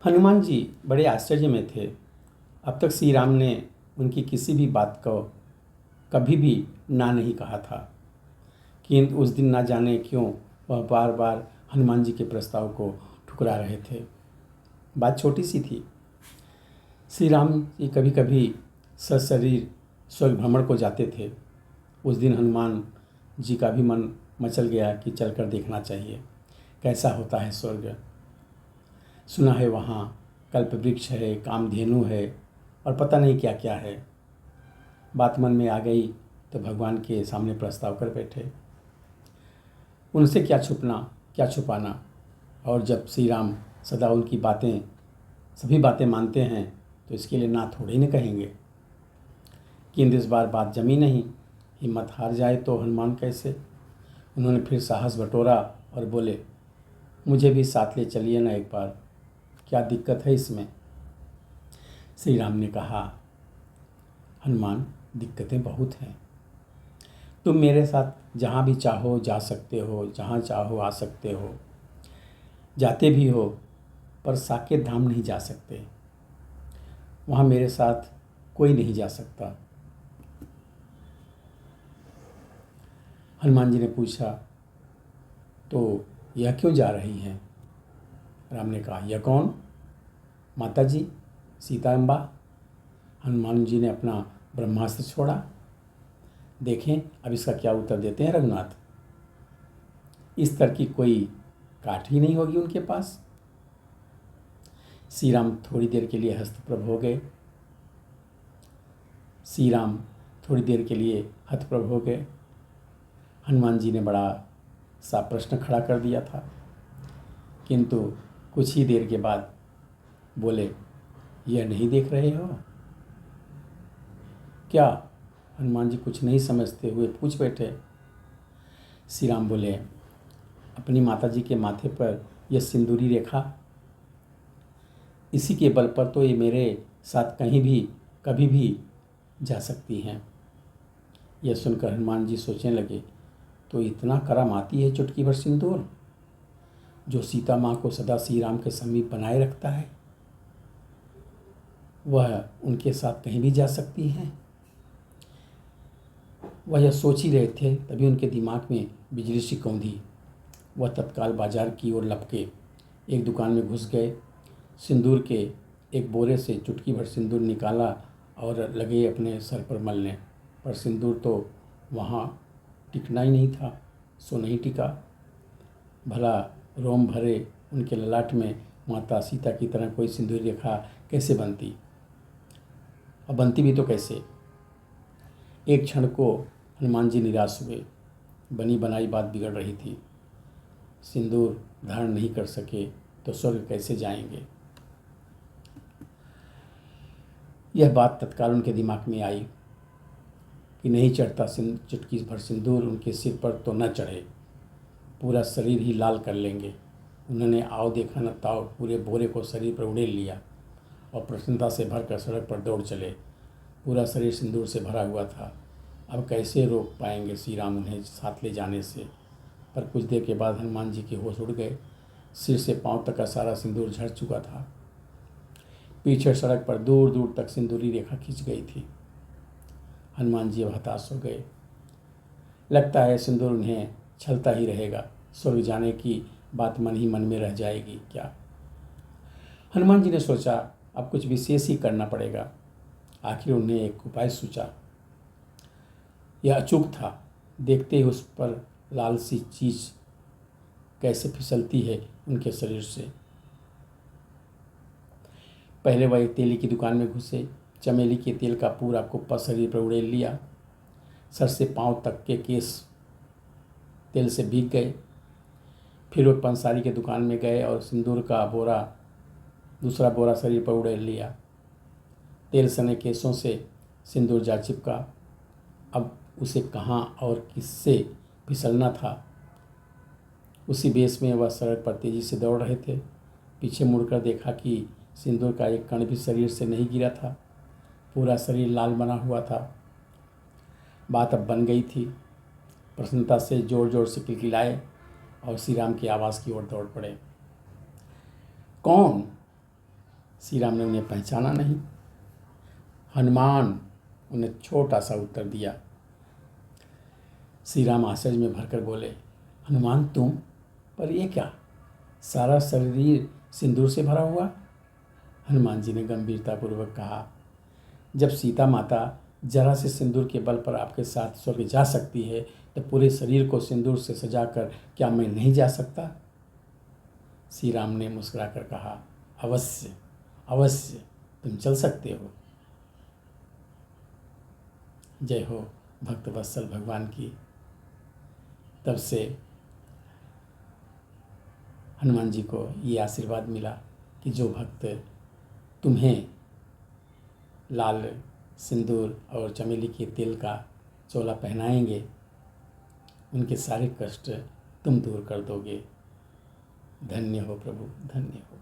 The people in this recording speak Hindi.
हनुमान जी बड़े आश्चर्य में थे। अब तक श्री राम ने उनकी किसी भी बात को कभी भी ना नहीं कहा था, किंतु उस दिन ना जाने क्यों वह बार बार हनुमान जी के प्रस्ताव को ठुकरा रहे थे। बात छोटी सी थी। श्री राम जी कभी कभी सशरीर स्वर्ग भ्रमण को जाते थे। उस दिन हनुमान जी का भी मन मचल गया कि चलकर देखना चाहिए कैसा होता है स्वर्ग। सुना है वहाँ कल्प वृक्ष है, कामधेनु है और पता नहीं क्या क्या है। बात मन में आ गई तो भगवान के सामने प्रस्ताव कर बैठे। उनसे क्या छुपना, क्या छुपाना। और जब श्री राम सदा उनकी बातें, सभी बातें मानते हैं तो इसके लिए ना थोड़े ही न कहेंगे। किंतु इस बार बात जमी नहीं। हिम्मत हार जाए तो हनुमान कैसे। उन्होंने फिर साहस बटोरा और बोले, मुझे भी साथ ले चलिए ना एक बार, क्या दिक्कत है इसमें। श्री राम ने कहा, हनुमान दिक्कतें बहुत हैं। तुम मेरे साथ जहाँ भी चाहो जा सकते हो, जहाँ चाहो आ सकते हो, जाते भी हो, पर साकेत धाम नहीं जा सकते। वहाँ मेरे साथ कोई नहीं जा सकता। हनुमान जी ने पूछा, तो यह क्यों जा रही हैं। राम ने कहा, यह कौन। माता जी सीता अम्बा। हनुमान जी ने अपना ब्रह्मास्त्र छोड़ा। देखें अब इसका क्या उत्तर देते हैं रघुनाथ। इस तरह की कोई काट ही नहीं होगी उनके पास। श्री राम थोड़ी देर के लिए हस्तप्रभ हो गए। श्री राम थोड़ी देर के लिए हतप्रभ हो गए। हनुमान जी ने बड़ा सा प्रश्न खड़ा कर दिया था, किंतु कुछ ही देर के बाद बोले, यह नहीं देख रहे हो क्या। हनुमान जी कुछ नहीं समझते हुए पूछ बैठे। श्री राम बोले, अपनी माता जी के माथे पर यह सिंदूरी रेखा, इसी के बल पर तो ये मेरे साथ कहीं भी कभी भी जा सकती हैं। यह सुनकर हनुमान जी सोचने लगे, तो इतना करम आती है चुटकी भर सिंदूर, जो सीता माँ को सदा श्री राम के समीप बनाए रखता है, वह उनके साथ कहीं भी जा सकती हैं। वह यह सोच ही रहे थे, तभी उनके दिमाग में बिजली सी कौंधी। वह तत्काल बाजार की ओर लपके एक दुकान में घुस गए। सिंदूर के एक बोरे से चुटकी भर सिंदूर निकाला और लगे अपने सर पर मलने, पर सिंदूर तो वहाँ टिकना ही नहीं था, सो नहीं टिका। भला रोम भरे उनके ललाट में माता सीता की तरह कोई सिंदूर रेखा कैसे बनती। अब बनती भी तो कैसे। एक क्षण को हनुमान जी निराश हुए। बनी बनाई बात बिगड़ रही थी। सिंदूर धारण नहीं कर सके तो स्वर्ग कैसे जाएंगे। यह बात तत्काल उनके दिमाग में आई कि नहीं चढ़ता चुटकी भर सिंदूर उनके सिर पर तो न चढ़े, पूरा शरीर ही लाल कर लेंगे। उन्होंने आओ देखा न ताओ पूरे बोरे को शरीर पर उड़ेल लिया और प्रसन्नता से भरकर सड़क पर दौड़ चले। पूरा शरीर सिंदूर से भरा हुआ था। अब कैसे रोक पाएंगे श्री राम उन्हें साथ ले जाने से। पर कुछ देर के बाद हनुमान जी के होश उड़ गए। सिर से पांव तक का सारा सिंदूर झड़ चुका था। पीछे सड़क पर दूर दूर तक सिंदूरी रेखा खिंच गई थी। हनुमान जी अब हताश हो गए। लगता है सिंदूर उन्हें छलता ही रहेगा, स्वर्ग जाने की बात मन ही मन में रह जाएगी क्या। हनुमान जी ने सोचा, अब कुछ विशेष ही करना पड़ेगा। आखिर उन्हें एक उपाय सूझा। यह अचूक था। देखते ही उस पर लाल सी चीज कैसे फिसलती है उनके शरीर से। पहले वह एक तेली की दुकान में घुसे। चमेली के तेल का पूरा कुप्पा शरीर पर उड़ेल लिया। सर से पांव तक के केस तेल से भीग गए। फिर वो पंसारी के दुकान में गए और सिंदूर का दूसरा बोरा शरीर पर उड़ेल लिया। तेल सने केसों से सिंदूर जा चिपका। अब उसे कहाँ और किससे फिसलना था। उसी बेस में वह सड़क पर तेजी से दौड़ रहे थे। पीछे मुड़कर देखा कि सिंदूर का एक कण भी शरीर से नहीं गिरा था। पूरा शरीर लाल बना हुआ था। बात अब बन गई थी। प्रसन्नता से जोर जोर से किलकिलाए और श्री राम की आवाज़ की ओर दौड़ पड़े। कौन। श्री राम ने उन्हें पहचाना नहीं। हनुमान उन्हें छोटा सा उत्तर दिया। श्री राम आश्चर्य में भरकर बोले, हनुमान तुम? पर ये क्या, सारा शरीर सिंदूर से भरा हुआ? हनुमान जी ने गंभीरतापूर्वक कहा, जब सीता माता जरा से सिंदूर के बल पर आपके साथ स्वर्ग जा सकती है तो पूरे शरीर को सिंदूर से सजाकर क्या मैं नहीं जा सकता? श्री राम ने मुस्कुराकर कहा, अवश्य अवश्य तुम चल सकते हो। जय हो भक्त वत्सल भगवान की। तब से हनुमान जी को ये आशीर्वाद मिला कि जो भक्त तुम्हें लाल सिंदूर और चमेली के तेल का चोला पहनाएंगे उनके सारे कष्ट तुम दूर कर दोगे। धन्य हो प्रभु, धन्य हो।